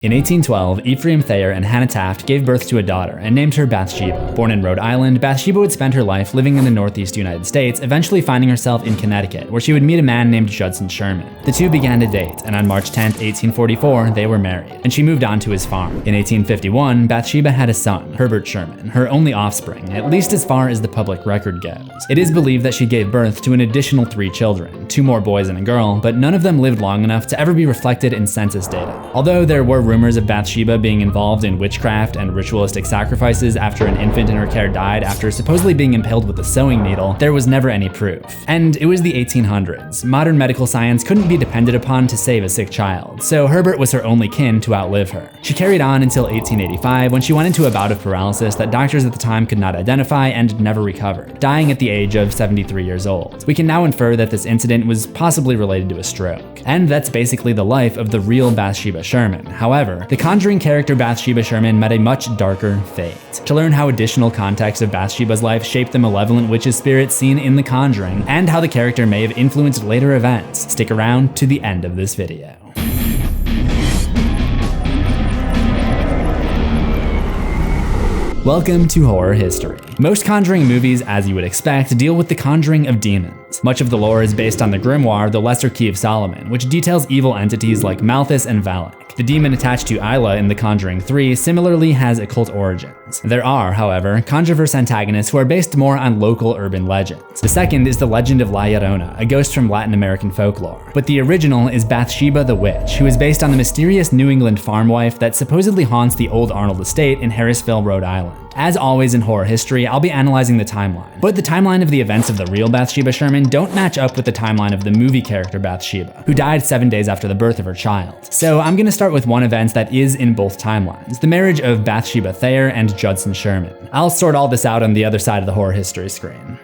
In 1812, Ephraim Thayer and Hannah Taft gave birth to a daughter and named her Bathsheba. Born in Rhode Island, Bathsheba would spend her life living in the northeast United States, eventually finding herself in Connecticut, where she would meet a man named Judson Sherman. The two began to date, and on March 10, 1844, they were married, and she moved on to his farm. In 1851, Bathsheba had a son, Herbert Sherman, her only offspring, at least as far as the public record goes. It is believed that she gave birth to an additional 3 children, 2 more boys and a girl, but none of them lived long enough to ever be reflected in census data. Although there were rumors of Bathsheba being involved in witchcraft and ritualistic sacrifices after an infant in her care died after supposedly being impaled with a sewing needle, there was never any proof. And it was the 1800s. Modern medical science couldn't be depended upon to save a sick child, so Herbert was her only kin to outlive her. She carried on until 1885 when she went into a bout of paralysis that doctors at the time could not identify and never recovered, dying at the age of 73 years old. We can now infer that this incident was possibly related to a stroke. And that's basically the life of the real Bathsheba Sherman. However, the Conjuring character Bathsheba Sherman met a much darker fate. To learn how additional context of Bathsheba's life shaped the malevolent witch's spirit seen in The Conjuring, and how the character may have influenced later events, stick around to the end of this video. Welcome to Horror History. Most Conjuring movies, as you would expect, deal with the conjuring of demons. Much of the lore is based on the grimoire, The Lesser Key of Solomon, which details evil entities like Malthus and Valak. The demon attached to Isla in The Conjuring 3 similarly has occult origins. There are, however, Conjureverse antagonists who are based more on local urban legends. The second is the legend of La Llorona, a ghost from Latin American folklore. But the original is Bathsheba the Witch, who is based on the mysterious New England farm wife that supposedly haunts the old Arnold estate in Harrisville, Rhode Island. As always in horror history, I'll be analyzing the timeline. But the timeline of the events of the real Bathsheba Sherman don't match up with the timeline of the movie character Bathsheba, who died 7 days after the birth of her child. So I'm gonna start with one event that is in both timelines, the marriage of Bathsheba Thayer and Judson Sherman. I'll sort all this out on the other side of the horror history screen.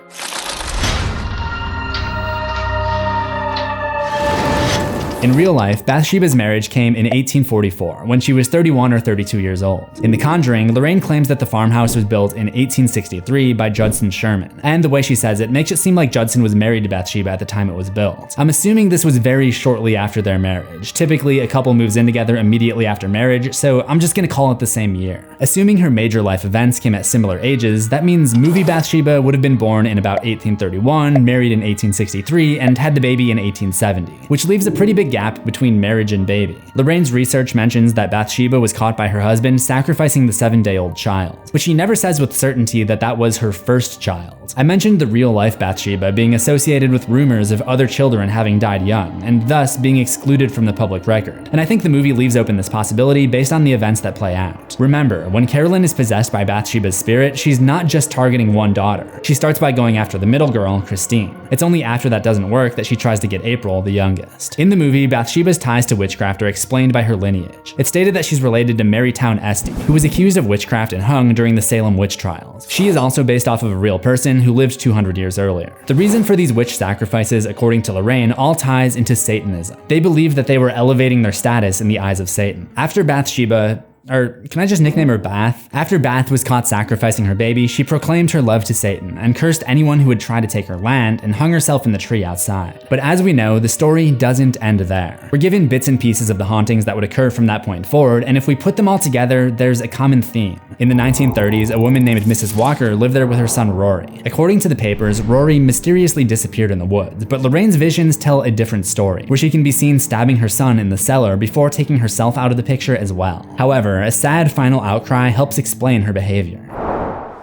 In real life, Bathsheba's marriage came in 1844, when she was 31 or 32 years old. In The Conjuring, Lorraine claims that the farmhouse was built in 1863 by Judson Sherman, and the way she says it makes it seem like Judson was married to Bathsheba at the time it was built. I'm assuming this was very shortly after their marriage. Typically, a couple moves in together immediately after marriage, so I'm just gonna call it the same year. Assuming her major life events came at similar ages, that means movie Bathsheba would have been born in about 1831, married in 1863, and had the baby in 1870, which leaves a pretty big gap between marriage and baby. Lorraine's research mentions that Bathsheba was caught by her husband sacrificing the 7-day-old child, but she never says with certainty that that was her first child. I mentioned the real-life Bathsheba being associated with rumors of other children having died young, and thus being excluded from the public record, and I think the movie leaves open this possibility based on the events that play out. Remember, when Carolyn is possessed by Bathsheba's spirit, she's not just targeting one daughter. She starts by going after the middle girl, Christine. It's only after that doesn't work that she tries to get April, the youngest. In the movie, Bathsheba's ties to witchcraft are explained by her lineage. It's stated that she's related to Marytown Estey, who was accused of witchcraft and hung during the Salem witch trials. She is also based off of a real person who lived 200 years earlier. The reason for these witch sacrifices, according to Lorraine, all ties into Satanism. They believed that they were elevating their status in the eyes of Satan. After Bathsheba, or can I just nickname her Bath? After Bath was caught sacrificing her baby, she proclaimed her love to Satan and cursed anyone who would try to take her land and hung herself in the tree outside. But as we know, the story doesn't end there. We're given bits and pieces of the hauntings that would occur from that point forward, and if we put them all together, there's a common theme. In the 1930s, a woman named Mrs. Walker lived there with her son Rory. According to the papers, Rory mysteriously disappeared in the woods, but Lorraine's visions tell a different story, where she can be seen stabbing her son in the cellar before taking herself out of the picture as well. However, a sad final outcry helps explain her behavior.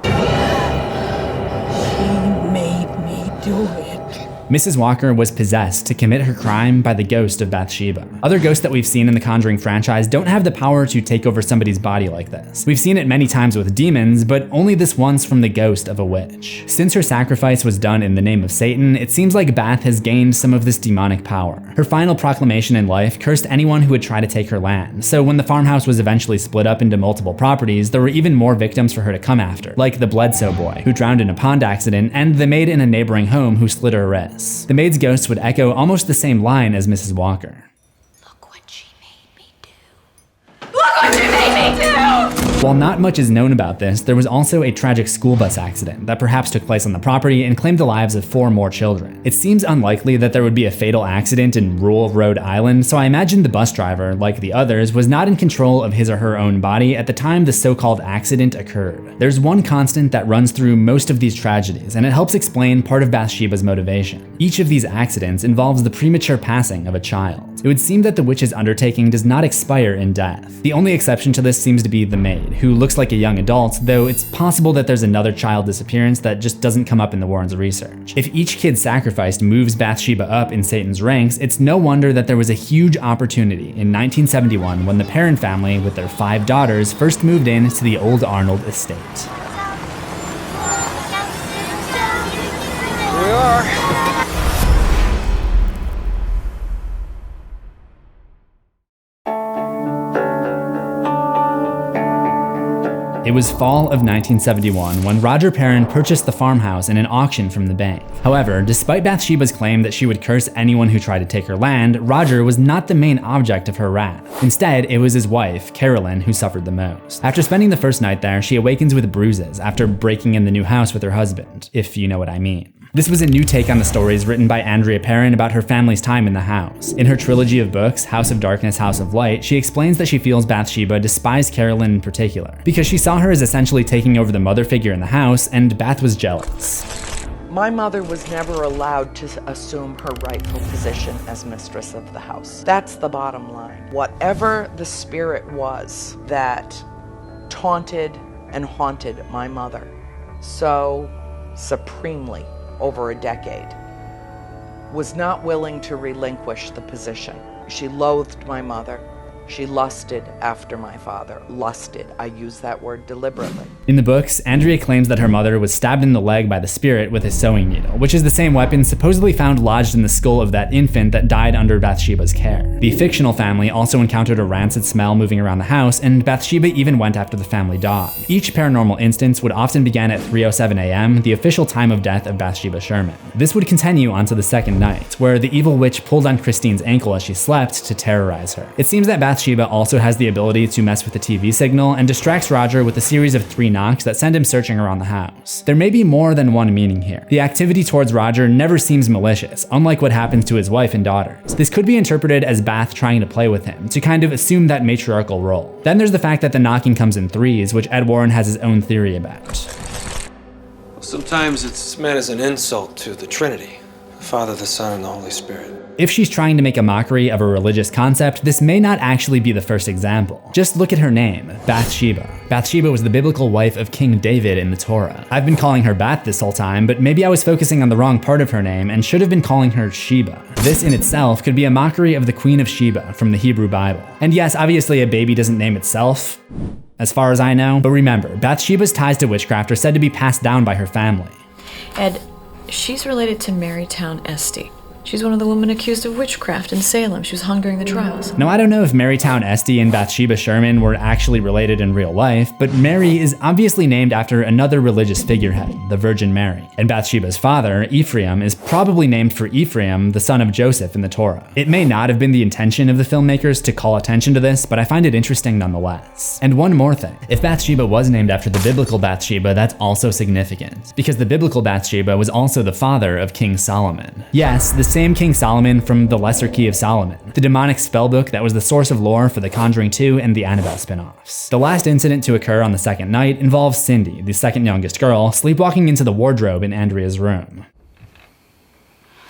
She made me do it. Mrs. Walker was possessed to commit her crime by the ghost of Bathsheba. Other ghosts that we've seen in the Conjuring franchise don't have the power to take over somebody's body like this. We've seen it many times with demons, but only this once from the ghost of a witch. Since her sacrifice was done in the name of Satan, it seems like Bath has gained some of this demonic power. Her final proclamation in life cursed anyone who would try to take her land, so when the farmhouse was eventually split up into multiple properties, there were even more victims for her to come after, like the Bledsoe boy, who drowned in a pond accident, and the maid in a neighboring home who slit her wrist. The maid's ghost would echo almost the same line as Mrs. Walker. Look what she made me do. Look what she made me do! While not much is known about this, there was also a tragic school bus accident that perhaps took place on the property and claimed the lives of 4 more children. It seems unlikely that there would be a fatal accident in rural Rhode Island, so I imagine the bus driver, like the others, was not in control of his or her own body at the time the so-called accident occurred. There's one constant that runs through most of these tragedies, and it helps explain part of Bathsheba's motivation. Each of these accidents involves the premature passing of a child. It would seem that the witch's undertaking does not expire in death. The only exception to this seems to be the maid, who looks like a young adult, though it's possible that there's another child disappearance that just doesn't come up in the Warrens' research. If each kid sacrificed moves Bathsheba up in Satan's ranks, it's no wonder that there was a huge opportunity in 1971 when the Perron family, with their 5 daughters, first moved in to the old Arnold estate. Here we are. It was fall of 1971 when Roger Perron purchased the farmhouse in an auction from the bank. However, despite Bathsheba's claim that she would curse anyone who tried to take her land, Roger was not the main object of her wrath. Instead, it was his wife, Carolyn, who suffered the most. After spending the first night there, she awakens with bruises after breaking in the new house with her husband, if you know what I mean. This was a new take on the stories written by Andrea Perron about her family's time in the house. In her trilogy of books, House of Darkness, House of Light, she explains that she feels Bathsheba despised Carolyn in particular, because she saw her as essentially taking over the mother figure in the house, and Bath was jealous. My mother was never allowed to assume her rightful position as mistress of the house. That's the bottom line. Whatever the spirit was that taunted and haunted my mother so supremely over a decade, was not willing to relinquish the position. She loathed my mother. She lusted after my father. Lusted. I use that word deliberately. In the books, Andrea claims that her mother was stabbed in the leg by the spirit with a sewing needle, which is the same weapon supposedly found lodged in the skull of that infant that died under Bathsheba's care. The fictional family also encountered a rancid smell moving around the house, and Bathsheba even went after the family dog. Each paranormal instance would often begin at 3:07 a.m., the official time of death of Bathsheba Sherman. This would continue onto the second night, where the evil witch pulled on Christine's ankle as she slept to terrorize her. It seems that Bathsheba also has the ability to mess with the TV signal and distracts Roger with a series of 3 knocks that send him searching around the house. There may be more than one meaning here. The activity towards Roger never seems malicious, unlike what happens to his wife and daughters. This could be interpreted as Bath trying to play with him, to kind of assume that matriarchal role. Then there's the fact that the knocking comes in 3s, which Ed Warren has his own theory about. Sometimes it's meant as an insult to the Trinity, the Father, the Son, and the Holy Spirit. If she's trying to make a mockery of a religious concept, this may not actually be the first example. Just look at her name, Bathsheba. Bathsheba was the biblical wife of King David in the Torah. I've been calling her Bath this whole time, but maybe I was focusing on the wrong part of her name and should have been calling her Sheba. This in itself could be a mockery of the Queen of Sheba from the Hebrew Bible. And yes, obviously a baby doesn't name itself, as far as I know, but remember, Bathsheba's ties to witchcraft are said to be passed down by her family. Ed, she's related to Marytown Esty. She's one of the women accused of witchcraft in Salem. She was hung during the trials. Now, I don't know if Marytown Esty and Bathsheba Sherman were actually related in real life, but Mary is obviously named after another religious figurehead, the Virgin Mary. And Bathsheba's father, Ephraim, is probably named for Ephraim, the son of Joseph in the Torah. It may not have been the intention of the filmmakers to call attention to this, but I find it interesting nonetheless. And one more thing. If Bathsheba was named after the biblical Bathsheba, that's also significant, because the biblical Bathsheba was also the father of King Solomon. Yes, the same King Solomon from The Lesser Key of Solomon, the demonic spellbook that was the source of lore for The Conjuring 2 and the Annabelle spin-offs. The last incident to occur on the second night involves Cindy, the second youngest girl, sleepwalking into the wardrobe in Andrea's room.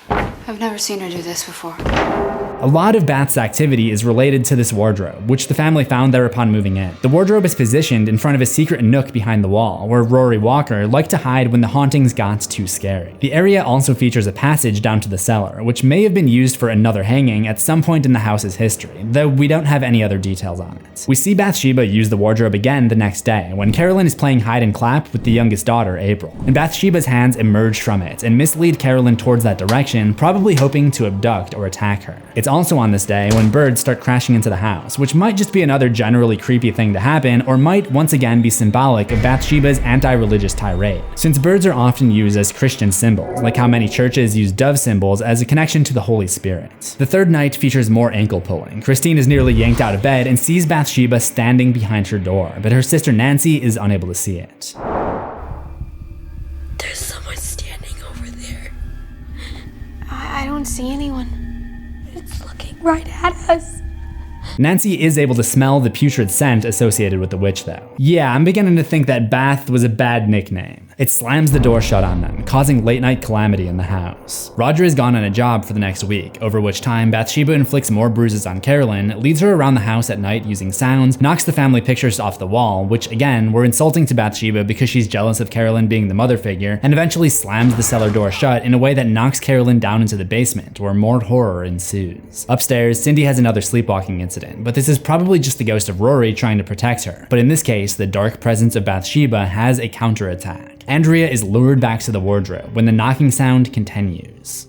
I've never seen her do this before. A lot of Bath's activity is related to this wardrobe, which the family found there upon moving in. The wardrobe is positioned in front of a secret nook behind the wall, where Rory Walker liked to hide when the hauntings got too scary. The area also features a passage down to the cellar, which may have been used for another hanging at some point in the house's history, though we don't have any other details on it. We see Bathsheba use the wardrobe again the next day, when Carolyn is playing hide and clap with the youngest daughter, April, and Bathsheba's hands emerge from it and mislead Carolyn towards that direction, probably hoping to abduct or attack her. It's also on this day when birds start crashing into the house, which might just be another generally creepy thing to happen, or might once again be symbolic of Bathsheba's anti-religious tirade, since birds are often used as Christian symbols, like how many churches use dove symbols as a connection to the Holy Spirit. The third night features more ankle pulling. Christine is nearly yanked out of bed and sees Bathsheba standing behind her door, but her sister Nancy is unable to see it. There's someone standing over there. I don't see anyone. It's looking right at us. Nancy is able to smell the putrid scent associated with the witch though. Yeah, I'm beginning to think that Bath was a bad nickname. It slams the door shut on them, causing late night calamity in the house. Roger is gone on a job for the next week, over which time Bathsheba inflicts more bruises on Carolyn, leads her around the house at night using sounds, knocks the family pictures off the wall, which again were insulting to Bathsheba because she's jealous of Carolyn being the mother figure, and eventually slams the cellar door shut in a way that knocks Carolyn down into the basement, where more horror ensues. Upstairs, Cindy has another sleepwalking incident, but this is probably just the ghost of Rory trying to protect her. But in this case, the dark presence of Bathsheba has a counterattack. Andrea is lured back to the wardrobe when the knocking sound continues.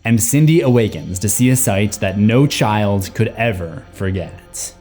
And Cindy awakens to see a sight that no child could ever forget.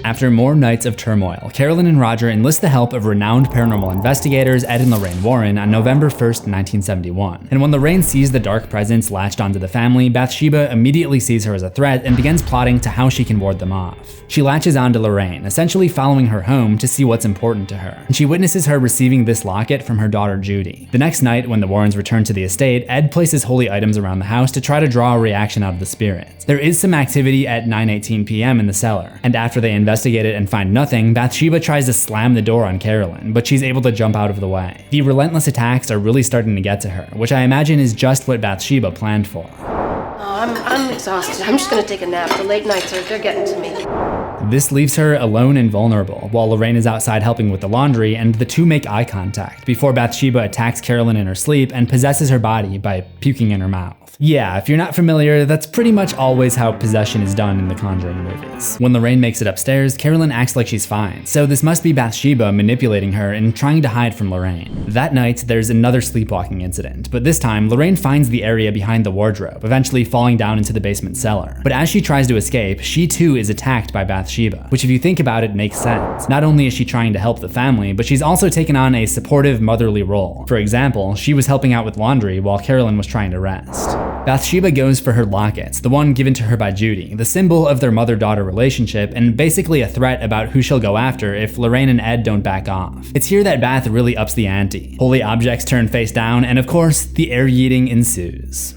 After more nights of turmoil, Carolyn and Roger enlist the help of renowned paranormal investigators Ed and Lorraine Warren on November 1st, 1971. And when Lorraine sees the dark presence latched onto the family, Bathsheba immediately sees her as a threat and begins plotting to how she can ward them off. She latches onto Lorraine, essentially following her home to see what's important to her, and she witnesses her receiving this locket from her daughter Judy. The next night, when the Warrens return to the estate, Ed places holy items around the house to try to draw a reaction out of the spirits. There is some activity at 9:18 p.m. in the cellar, and after they investigate it and find nothing, Bathsheba tries to slam the door on Carolyn, but she's able to jump out of the way. The relentless attacks are really starting to get to her, which I imagine is just what Bathsheba planned for. I'm exhausted. I'm just gonna take a nap. The late nights they're getting to me. This leaves her alone and vulnerable, while Lorraine is outside helping with the laundry, and the two make eye contact before Bathsheba attacks Carolyn in her sleep and possesses her body by puking in her mouth. Yeah, if you're not familiar, that's pretty much always how possession is done in the Conjuring movies. When Lorraine makes it upstairs, Carolyn acts like she's fine, so this must be Bathsheba manipulating her and trying to hide from Lorraine. That night, there's another sleepwalking incident, but this time, Lorraine finds the area behind the wardrobe, eventually falling down into the basement cellar. But as she tries to escape, she too is attacked by Bathsheba, which if you think about it makes sense. Not only is she trying to help the family, but she's also taken on a supportive motherly role. For example, she was helping out with laundry while Carolyn was trying to rest. Bathsheba goes for her locket, the one given to her by Judy, the symbol of their mother-daughter relationship and basically a threat about who she'll go after if Lorraine and Ed don't back off. It's here that Bath really ups the ante. Holy objects turn face down, and of course, the air-yeeting ensues.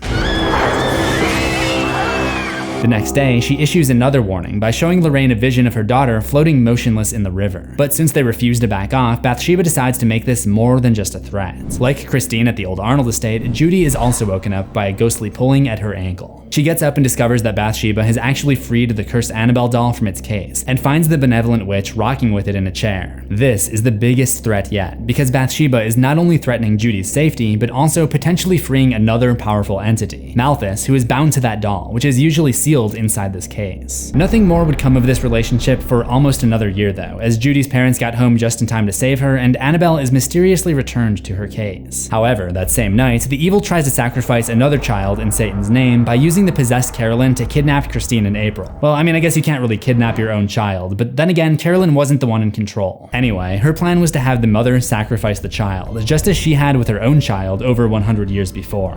The next day, she issues another warning by showing Lorraine a vision of her daughter floating motionless in the river. But since they refuse to back off, Bathsheba decides to make this more than just a threat. Like Christine at the old Arnold estate, Judy is also woken up by a ghostly pulling at her ankle. She gets up and discovers that Bathsheba has actually freed the cursed Annabelle doll from its case, and finds the benevolent witch rocking with it in a chair. This is the biggest threat yet, because Bathsheba is not only threatening Judy's safety, but also potentially freeing another powerful entity, Malthus, who is bound to that doll, which is usually sealed inside this case. Nothing more would come of this relationship for almost another year though, as Judy's parents got home just in time to save her, and Annabelle is mysteriously returned to her case. However, that same night, the evil tries to sacrifice another child in Satan's name by using the possessed Carolyn to kidnap Christine and April. Well, I mean, I guess you can't really kidnap your own child, but then again, Carolyn wasn't the one in control. Anyway, her plan was to have the mother sacrifice the child, just as she had with her own child over 100 years before.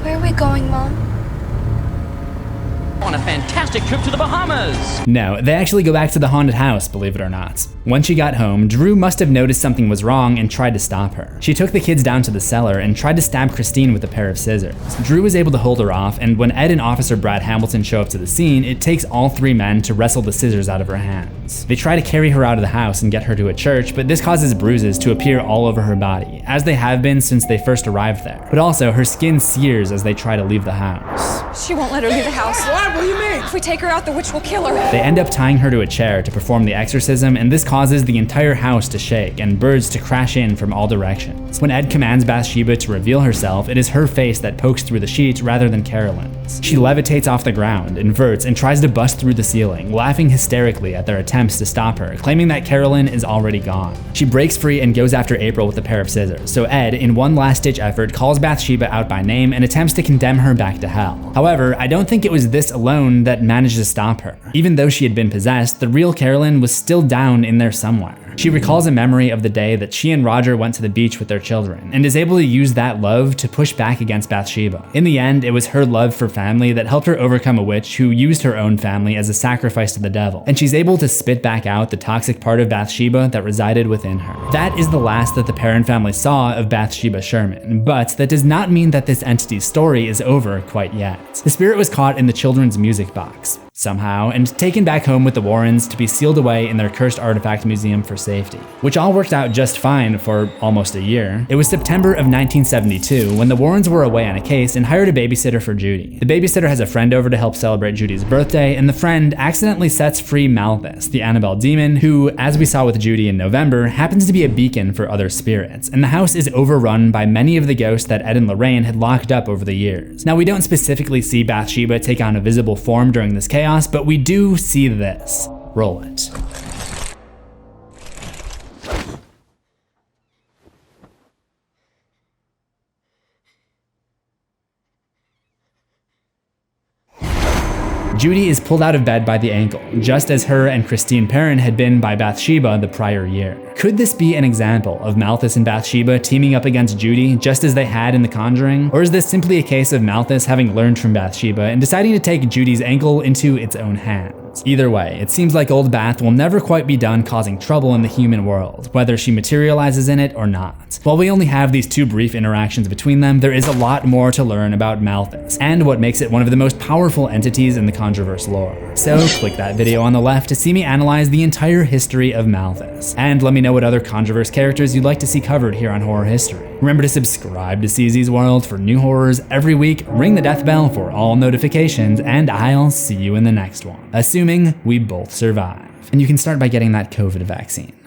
Where are we going, Mom? On a fantastic trip to the Bahamas! No, they actually go back to the haunted house, believe it or not. When she got home, Drew must have noticed something was wrong and tried to stop her. She took the kids down to the cellar and tried to stab Christine with a pair of scissors. Drew was able to hold her off, and when Ed and Officer Brad Hamilton show up to the scene, it takes all three men to wrestle the scissors out of her hands. They try to carry her out of the house and get her to a church, but this causes bruises to appear all over her body, as they have been since they first arrived there. But also, her skin sears as they try to leave the house. She won't let her leave the house. What? What do you mean? If we take her out, the witch will kill her. They end up tying her to a chair to perform the exorcism, and this causes the entire house to shake and birds to crash in from all directions. When Ed commands Bathsheba to reveal herself, it is her face that pokes through the sheet rather than Carolyn's. She levitates off the ground, inverts, and tries to bust through the ceiling, laughing hysterically at their attempts to stop her, claiming that Carolyn is already gone. She breaks free and goes after April with a pair of scissors, so Ed, in one last-ditch effort, calls Bathsheba out by name and attempts to condemn her back to hell. However, I don't think it was this alone that managed to stop her. Even though she had been possessed, the real Carolyn was still down in there somewhere. She recalls a memory of the day that she and Roger went to the beach with their children, and is able to use that love to push back against Bathsheba. In the end, it was her love for family that helped her overcome a witch who used her own family as a sacrifice to the devil, and she's able to spit back out the toxic part of Bathsheba that resided within her. That is the last that the Perron family saw of Bathsheba Sherman, but that does not mean that this entity's story is over quite yet. The spirit was caught in the children's music box, somehow, and taken back home with the Warrens to be sealed away in their cursed artifact museum for safety, which all worked out just fine for almost a year. It was September of 1972 when the Warrens were away on a case and hired a babysitter for Judy. The babysitter has a friend over to help celebrate Judy's birthday, and the friend accidentally sets free Malthus, the Annabelle demon, who, as we saw with Judy in November, happens to be a beacon for other spirits, and the house is overrun by many of the ghosts that Ed and Lorraine had locked up over the years. Now, we don't specifically see Bathsheba take on a visible form during this chaos, but we do see this. Roll it. Judy is pulled out of bed by the ankle, just as her and Christine Perron had been by Bathsheba the prior year. Could this be an example of Malthus and Bathsheba teaming up against Judy just as they had in The Conjuring? Or is this simply a case of Malthus having learned from Bathsheba and deciding to take Judy's ankle into its own hands? Either way, it seems like old Bath will never quite be done causing trouble in the human world, whether she materializes in it or not. While we only have these two brief interactions between them, there is a lot more to learn about Malthus, and what makes it one of the most powerful entities in the Conjureverse lore. So click that video on the left to see me analyze the entire history of Malthus, and let me know what other Conjureverse characters you'd like to see covered here on Horror History. Remember to subscribe to CZ's World for new horrors every week, ring the death bell for all notifications, and I'll see you in the next one. Assuming we both survive. And you can start by getting that COVID vaccine.